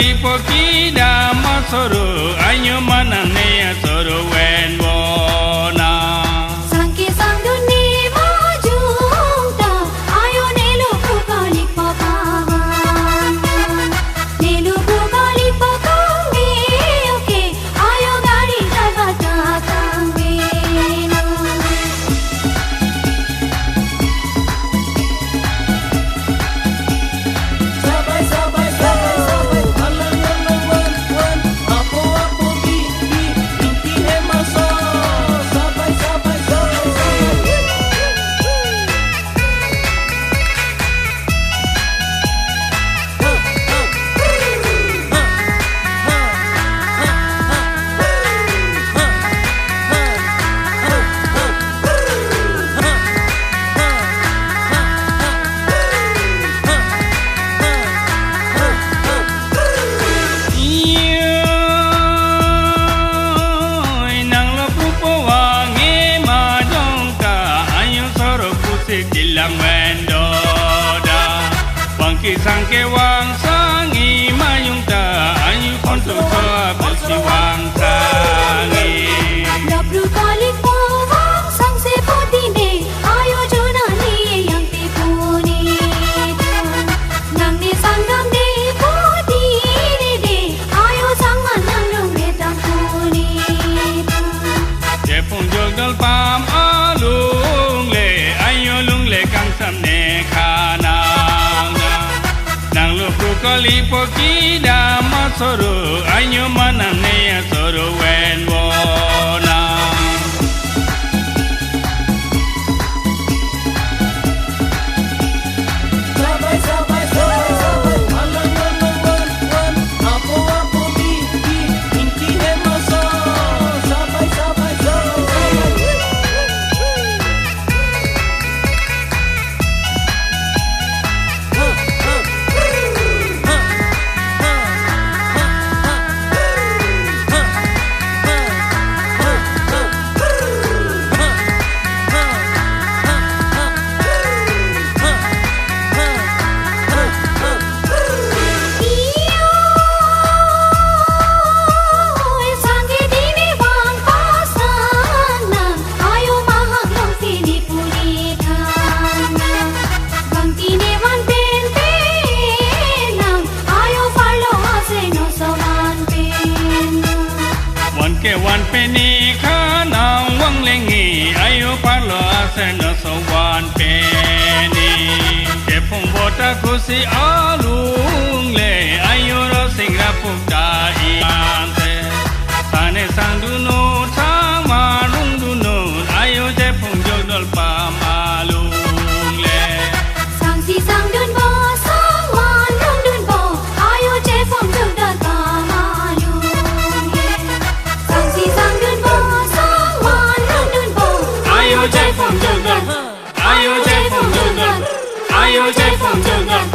lipo kida masoro ayo mana ne soro wen bona sangki sang duni majungta ayo nelu kali papawan nelu kali pakambe oke ayo gari jaga jakambe Dilang wendoda bangki sangke wang sangi mayung ta ayu kontu soa besi wang sangi dabru kali pawang sang sepotine ayo jona ni yang tipuni nang ni sanggam de potine de ayo sangan nang nang de tampuni jepung jogal pam alung le ayo lung le kang sam ne khanang nang lu kali pokida masoro ayo mana ne soro wen bona wan peni kana wang lengi ayo parlo aseno so wan peni kepung bota kusi alung le ayo ro singra pukta iante sane sanduno sama runduno ayo jepung jodol pamalung le sangsi sangdun bo saman rundun bo ayo jepung jodol pamalung Ayo jai phong jogan, ayo jai phong jogan.